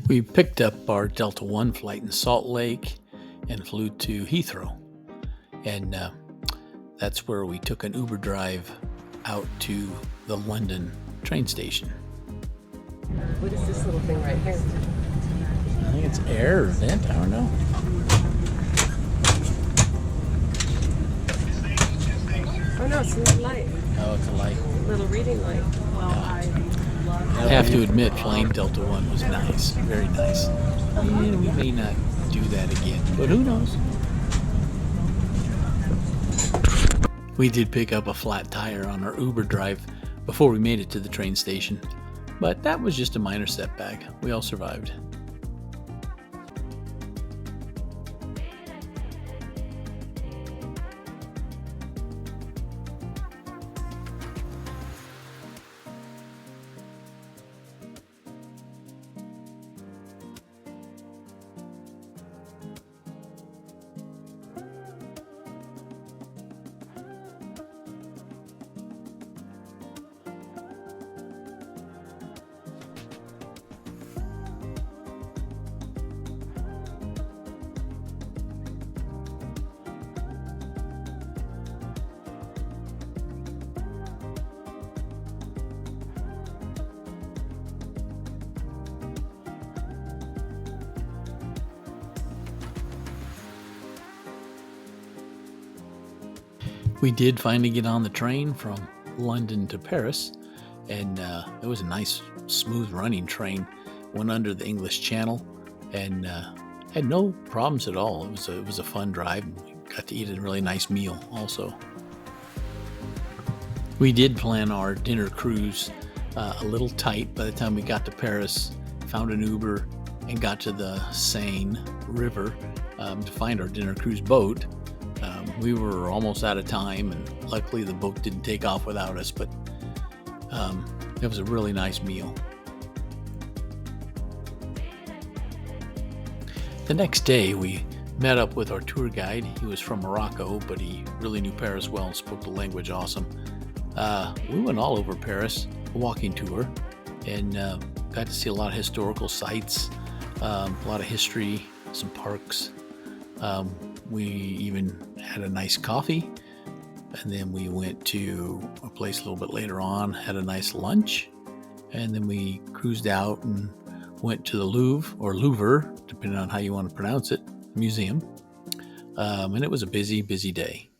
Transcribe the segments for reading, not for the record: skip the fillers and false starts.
We picked up our Delta One flight in Salt Lake and flew to Heathrow. And that's where we took an Uber drive out to the London train station. What is this little thing right here? I think it's air or vent, I don't know. Oh no, it's a little light. Oh, it's a light. Little reading light. I have to admit, flying Delta One was nice, very nice. And we may not do that again, but who knows? We did pick up a flat tire on our Uber drive before we made it to the train station, but that was just a minor setback. We all survived. We did finally get on the train from London to Paris, and it was a nice, smooth running train. Went under the English Channel, and had no problems at all. It was a fun drive. And we got to eat a really nice meal also. We did plan our dinner cruise a little tight by the time we got to Paris. Found an Uber and got to the Seine River to find our dinner cruise boat. We were almost out of time, and luckily the boat didn't take off without us, but it was a really nice meal. The next day, we met up with our tour guide. He was from Morocco, but he really knew Paris well and spoke the language awesome. We went all over Paris, a walking tour, and got to see a lot of historical sites, a lot of history, some parks. We even had a nice coffee, and then we went to a place a little bit later on, had a nice lunch, and then we cruised out and went to the Louvre, or Louvre, depending on how you want to pronounce it, museum. And it was a busy, busy day.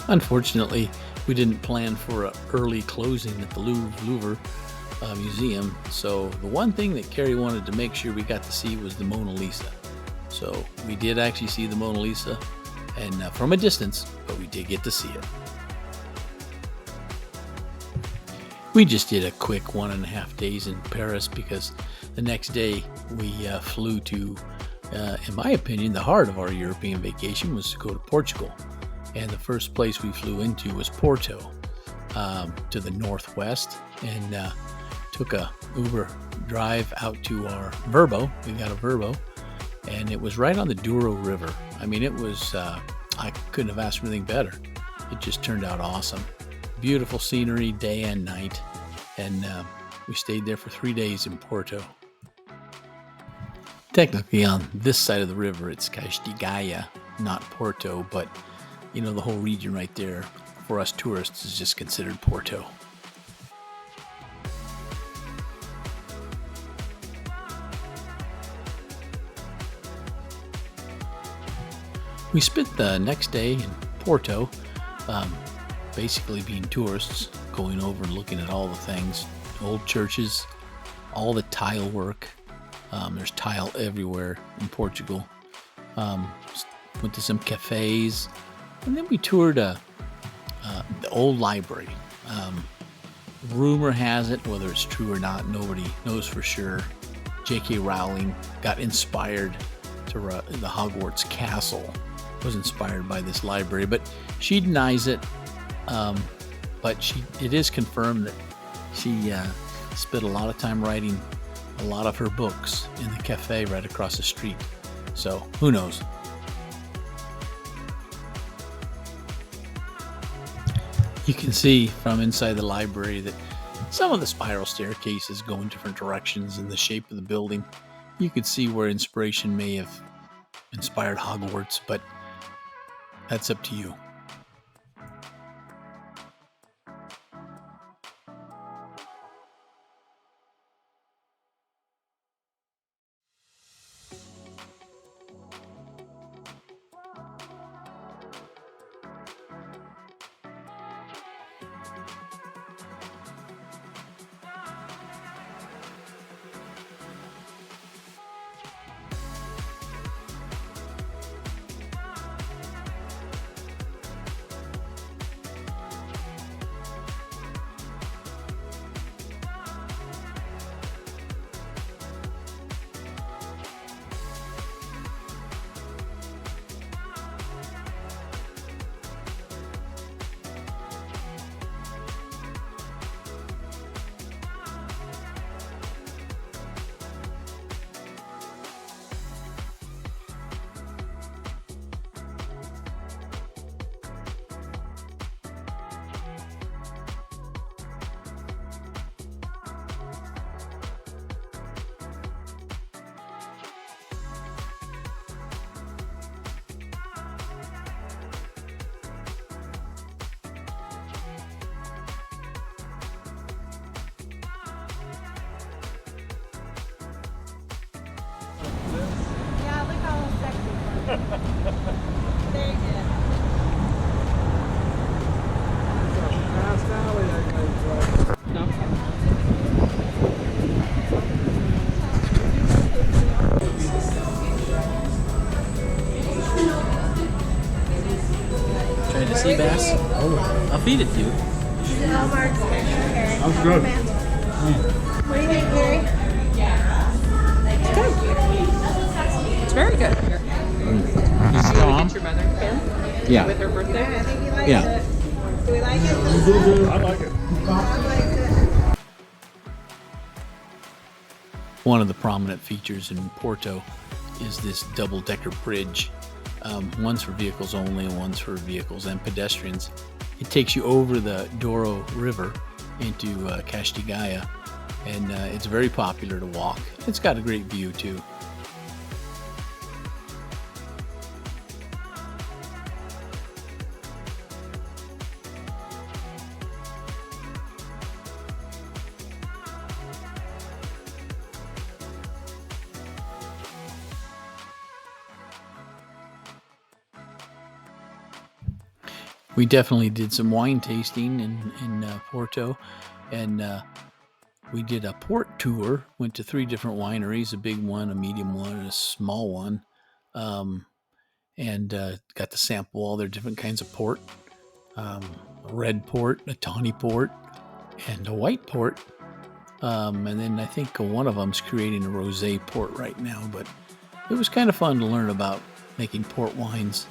Unfortunately, we didn't plan for an early closing at the Louvre Museum, so the one thing that Carrie wanted to make sure we got to see was the Mona Lisa. So we did actually see the Mona Lisa, and from a distance, but we did get to see it. We just did a quick 1.5 days in Paris because the next day we flew to, in my opinion, the heart of our European vacation was to go to Portugal. And the first place we flew into was Porto, to the northwest, and took a Uber drive out to our Verbo. We got a Verbo, and it was right on the Douro River. I mean, it was, I couldn't have asked for anything better. It just turned out awesome. Beautiful scenery day and night, and we stayed there for 3 days in Porto. Technically on this side of the river it's Castigaya, not Porto, but you know, the whole region right there for us tourists is just considered Porto. We spent the next day in Porto, basically being tourists, going over and looking at all the things, old churches, all the tile work. There's tile everywhere in Portugal. Went to some cafes, and then we toured the old library. Rumor has it, whether it's true or not, nobody knows for sure, J.K. Rowling got inspired to the Hogwarts castle, was inspired by this library, but she denies it. But it is confirmed that she spent a lot of time writing a lot of her books in the cafe right across the street. So who knows? You can see from inside the library that some of the spiral staircases go in different directions in the shape of the building. You could see where inspiration may have inspired Hogwarts, but that's up to you. Yeah, look how sexy. Very good. Fast alley, that guy's like. Trying to sea bass? Oh, I'll feed it to you. That's good. What do you think, Gary? It's very good. Did you go get your mother Kim? Yeah. With her birthday? I think he likes Yeah. it. Do we like it? I like it. Mom likes it. One of the prominent features in Porto is this double-decker bridge. One's for vehicles only, and one's for vehicles and pedestrians. It takes you over the Douro River into Castigaya, and it's very popular to walk. It's got a great view too. We definitely did some wine tasting in Porto, and we did a port tour. Went to 3 different wineries: a big one, a medium one, and a small one, and got to sample all their different kinds of port: a red port, a tawny port, and a white port. And then I think one of them's creating a rosé port right now. But it was kind of fun to learn about making port wines.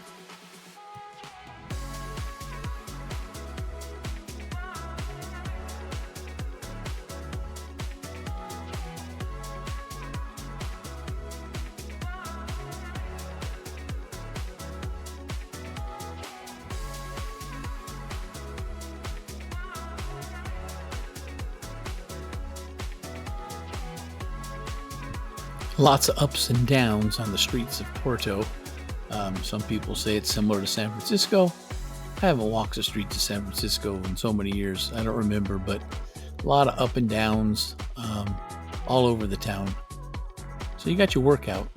Lots of ups and downs on the streets of Porto. Some people say it's similar to San Francisco. I haven't walked the streets of San Francisco in so many years, I don't remember, but a lot of up and downs all over the town. So you got your workout.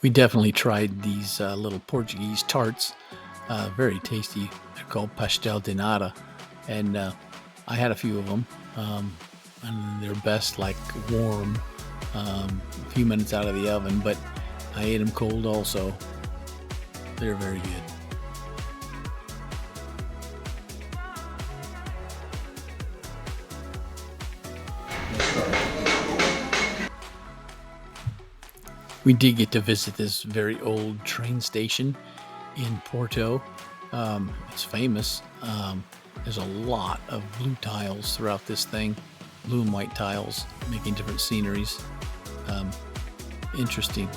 We definitely tried these little Portuguese tarts. Very tasty. They're called pastel de nata. And I had a few of them. And they're best like warm, a few minutes out of the oven. But I ate them cold also. They're very good. We did get to visit this very old train station in Porto. It's famous. There's a lot of blue tiles throughout this thing, blue and white tiles, making different sceneries. Interesting.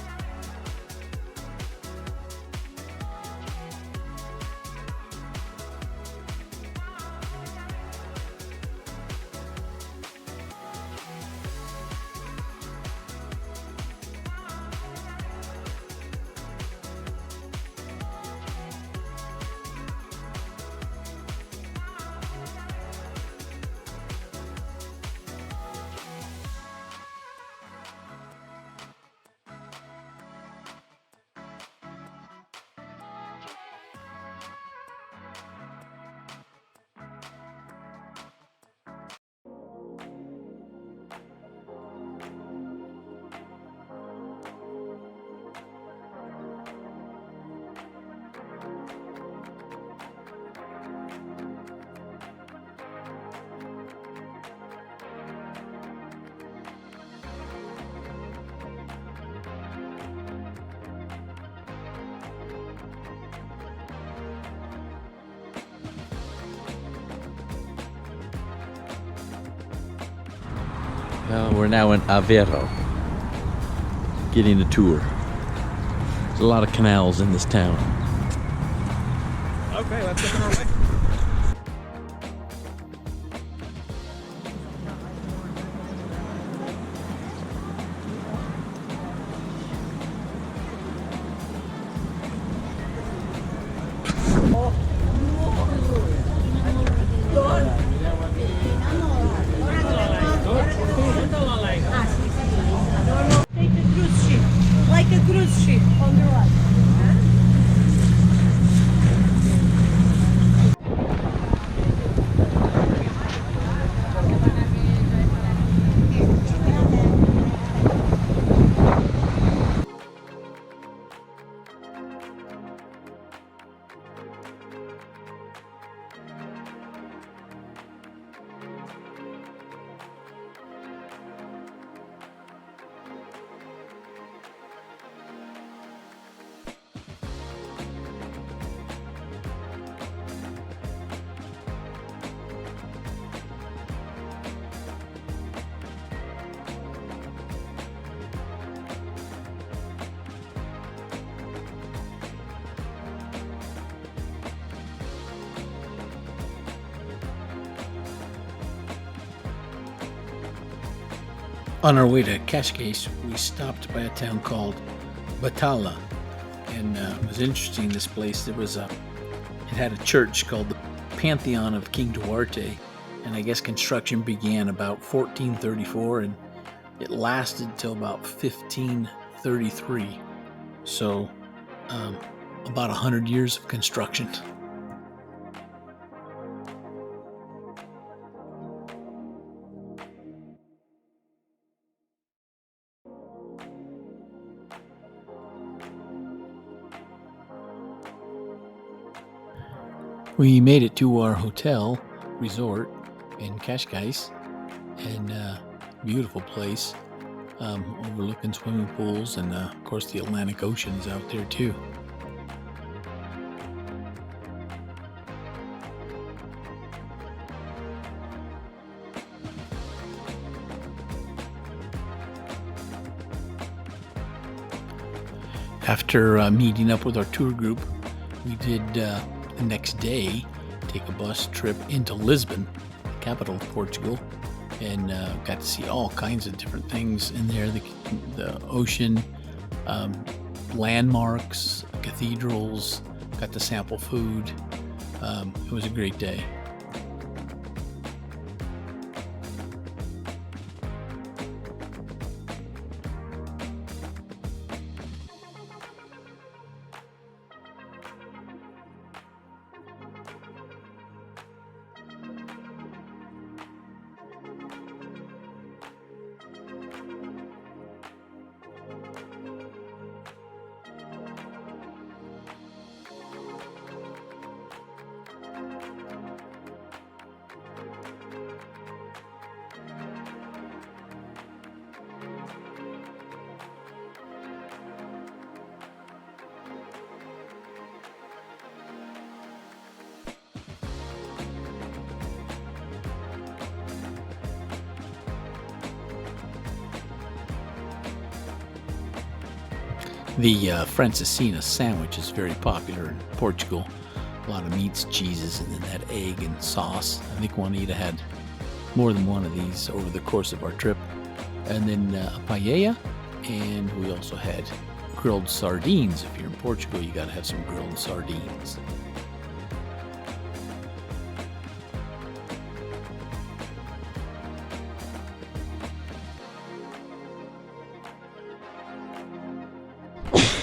Well, we're now in Aveiro, getting a tour. There's a lot of canals in this town. Okay, let's get on our way. Take a cruise ship, like a cruise ship on the right. On our way to Cascais, we stopped by a town called Batala, and it was interesting. This place, it had a church called the Pantheon of King Duarte, and I guess construction began about 1434, and it lasted till about 1533. So, about 100 years of construction. We made it to our hotel resort in Cascais, and beautiful place, overlooking swimming pools, and of course the Atlantic Ocean is out there too. After meeting up with our tour group, we did the next day take a bus trip into Lisbon, the capital of Portugal, and got to see all kinds of different things in there, the ocean, landmarks, cathedrals, got to sample food. It was a great day. The Francesinha sandwich is very popular in Portugal. A lot of meats, cheeses, and then that egg and sauce. I think Juanita had more than one of these over the course of our trip. And then a paella, and we also had grilled sardines. If you're in Portugal, you got to have some grilled sardines.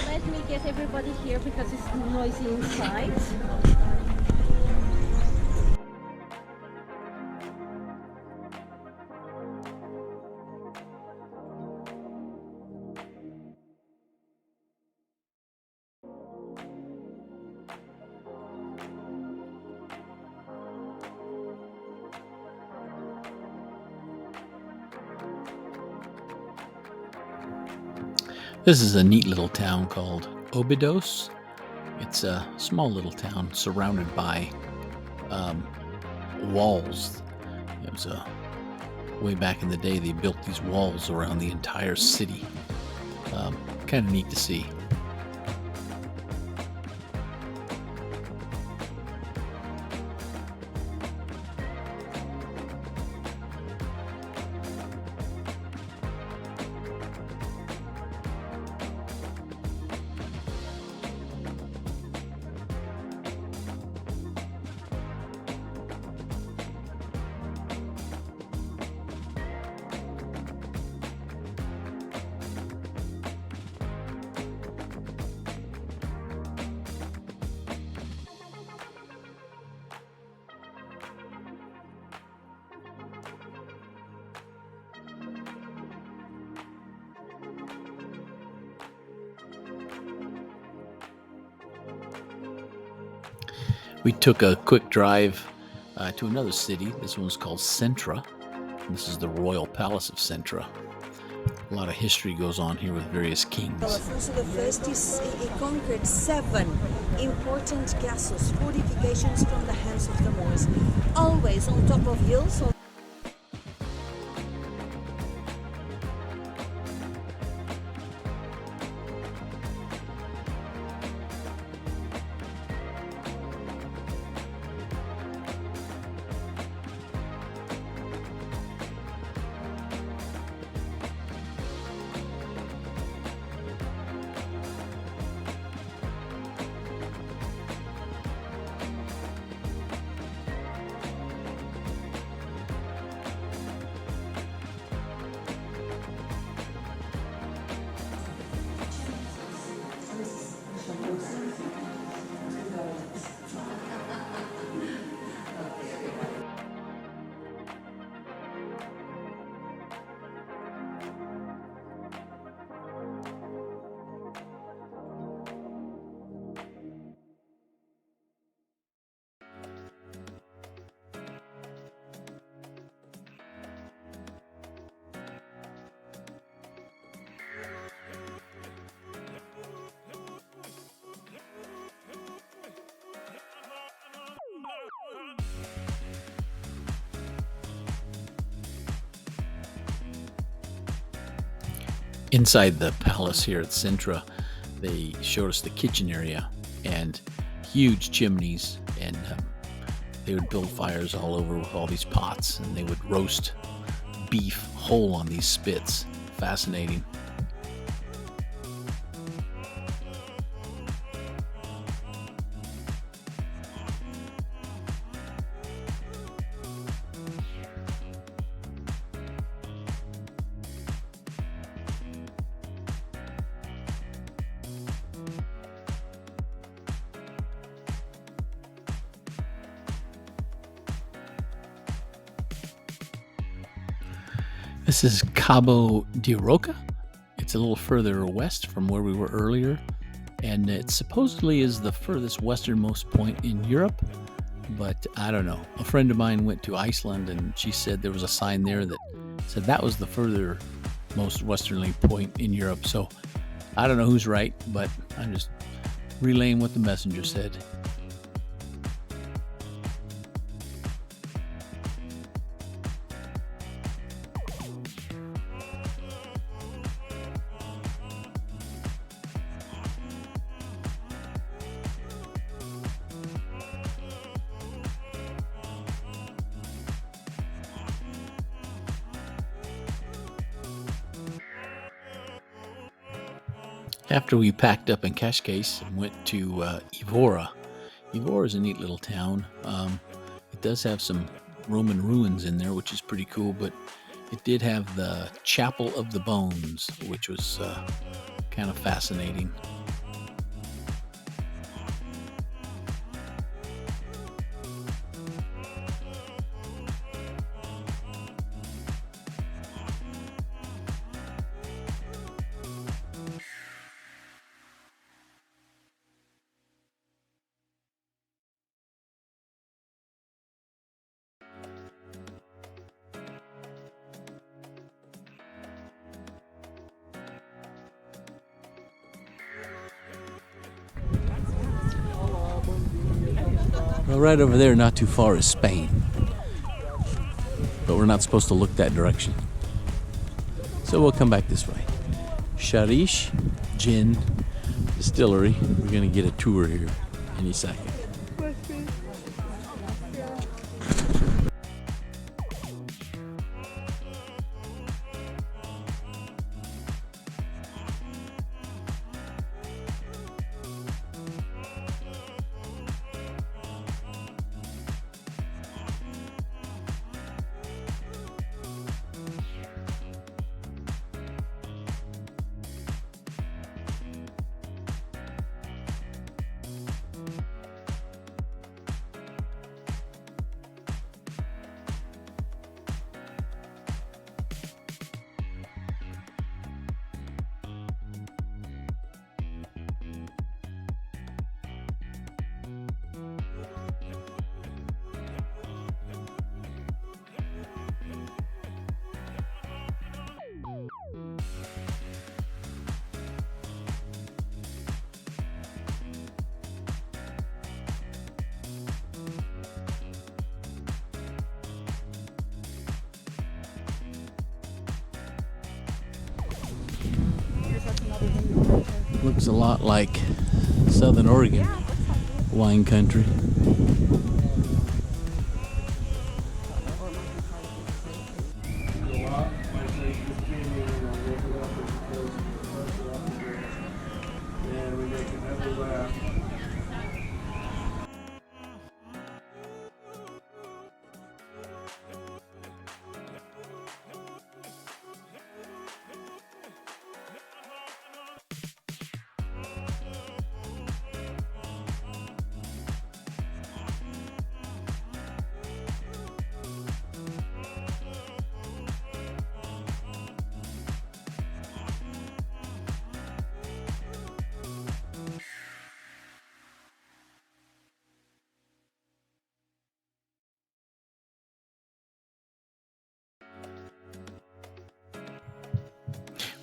Let me get everybody here because it's noisy inside. This is a neat little town called Óbidos. It's a small little town surrounded by walls. It was way back in the day, they built these walls around the entire city. Kind of neat to see. We took a quick drive to another city. This one's called Sintra. This is the Royal Palace of Sintra. A lot of history goes on here with various kings. Alfonso I he conquered 7 important castles, fortifications from the hands of the Moors, always on top of hills. Inside the palace here at Sintra, they showed us the kitchen area and huge chimneys, and they would build fires all over with all these pots, and they would roast beef whole on these spits. Fascinating. This is Cabo de Roca. It's a little further west from where we were earlier, and it supposedly is the furthest westernmost point in Europe, but I don't know. A friend of mine went to Iceland, and she said there was a sign there that said that was the further most westerly point in Europe. So I don't know who's right, but I'm just relaying what the messenger said. After we packed up in Cascais and went to Evora. Evora is a neat little town. It does have some Roman ruins in there, which is pretty cool, but it did have the Chapel of the Bones, which was kind of fascinating. Well, right over there, not too far, is Spain. But we're not supposed to look that direction. So we'll come back this way. Sharish Gin Distillery. We're going to get a tour here any second. Looks a lot like Southern Oregon wine country.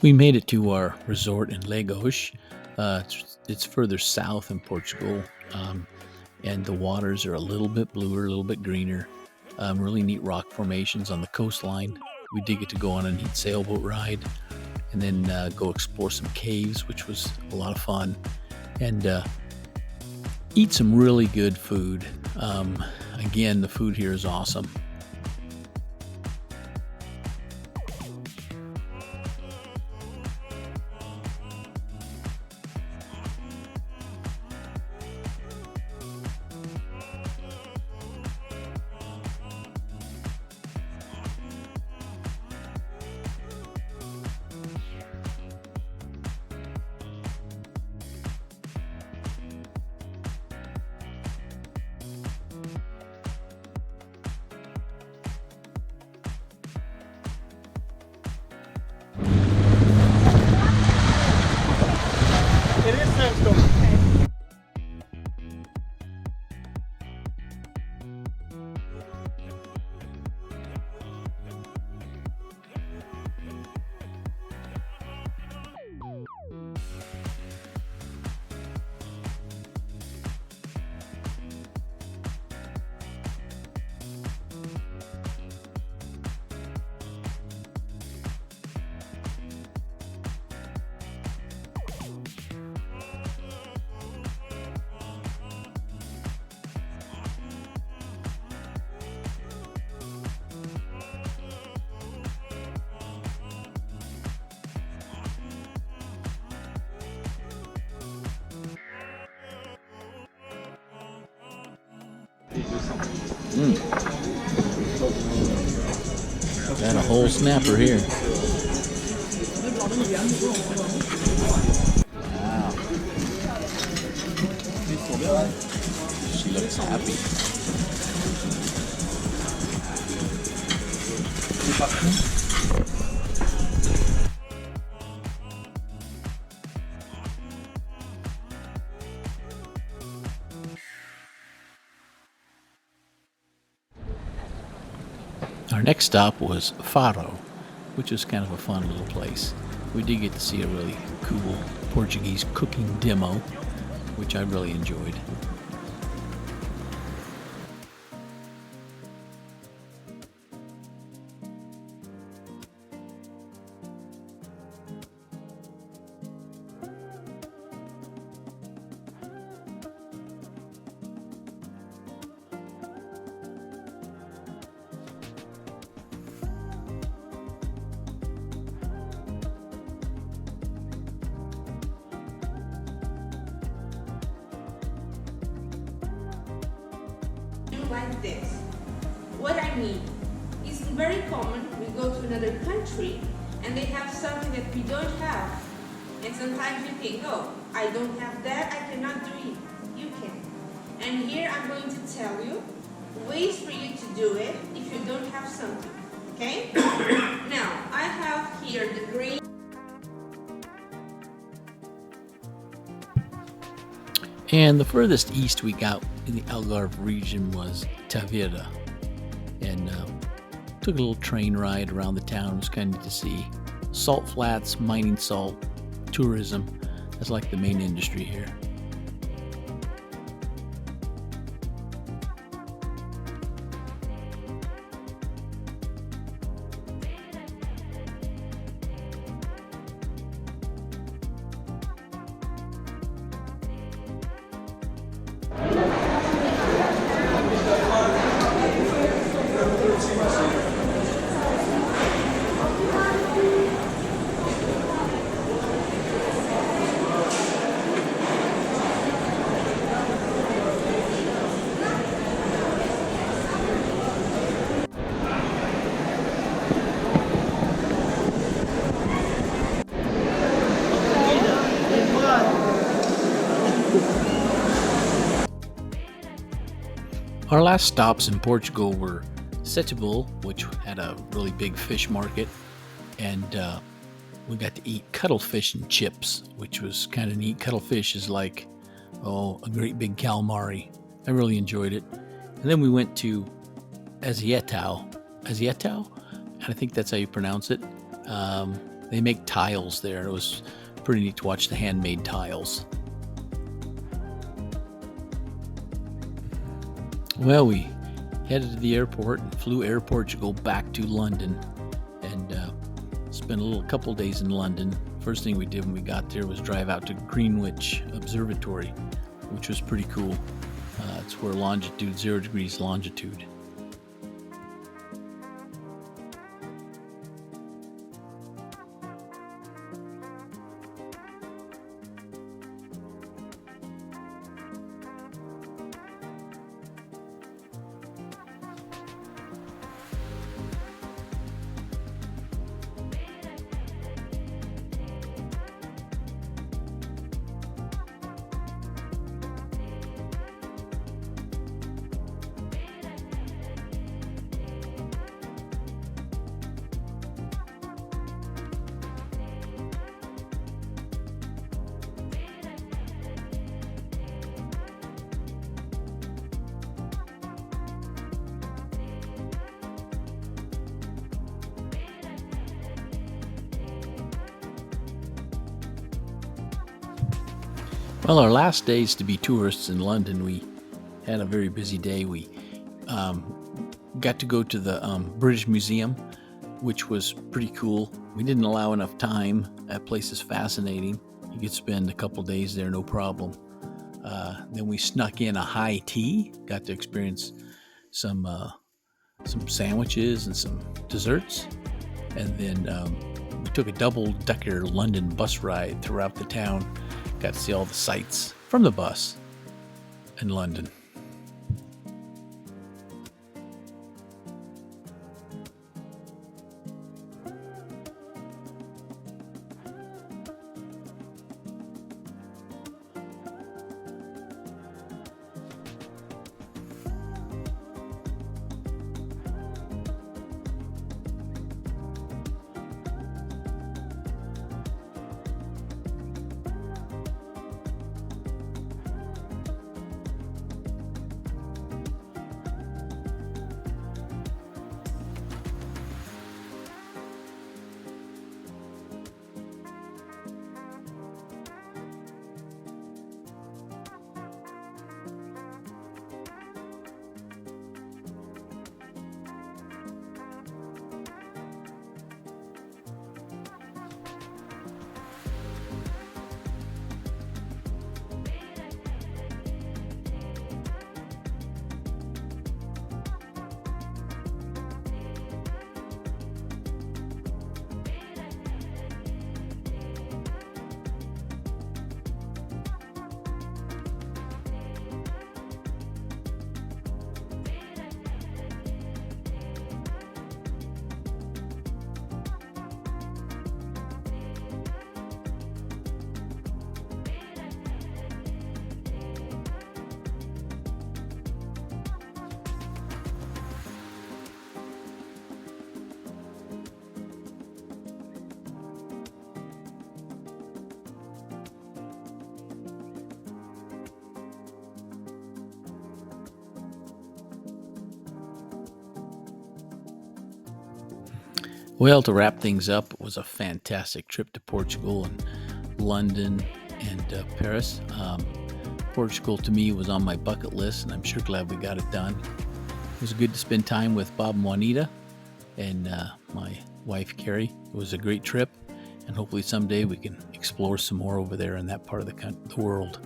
We made it to our resort in Lagos. It's further south in Portugal, and the waters are a little bit bluer, a little bit greener. Really neat rock formations on the coastline. We did get to go on a neat sailboat ride. and then go explore some caves, which was a lot of fun, and eat some really good food. Again, the food here is awesome. It is sandstone. Got a whole snapper here. Wow. She looks happy. Our next stop was Faro, which is kind of a fun little place. We did get to see a really cool Portuguese cooking demo, which I really enjoyed. Like this. What I mean is very common. We go to another country and they have something that we don't have. And sometimes you think, oh, I don't have that, I cannot do it. You can. And here I'm going to tell you ways for you to do it if you don't have something. Okay? Now, I have here the green. And the furthest east we got in the Algarve region was Tavira. And took a little train ride around the town. It was kind of neat to see. Salt flats, mining salt, tourism. That's like the main industry here. Our last stops in Portugal were Setúbal, which had a really big fish market, and we got to eat cuttlefish and chips, which was kind of neat. Cuttlefish is like, a great big calamari. I really enjoyed it. And then we went to Azeitão, and I think that's how you pronounce it. They make tiles there. It was pretty neat to watch the handmade tiles. Well, we headed to the airport and flew Air Portugal back to London, and spent spent a couple days in London. First thing we did when we got there was drive out to Greenwich Observatory, which was pretty cool. It's where longitude, 0 degrees longitude. Well, our last days to be tourists in London, we had a very busy day. We got to go to the British Museum, which was pretty cool. We didn't allow enough time. That place is fascinating. You could spend a couple days there, no problem. Then we snuck in a high tea, got to experience some sandwiches and some desserts. And then we took a double-decker London bus ride throughout the town. Got to see all the sights from the bus in London. Well, to wrap things up, it was a fantastic trip to Portugal and London and Paris. Portugal, to me, was on my bucket list, and I'm sure glad we got it done. It was good to spend time with Bob and Juanita and my wife, Carrie. It was a great trip, and hopefully someday we can explore some more over there in that part of the world.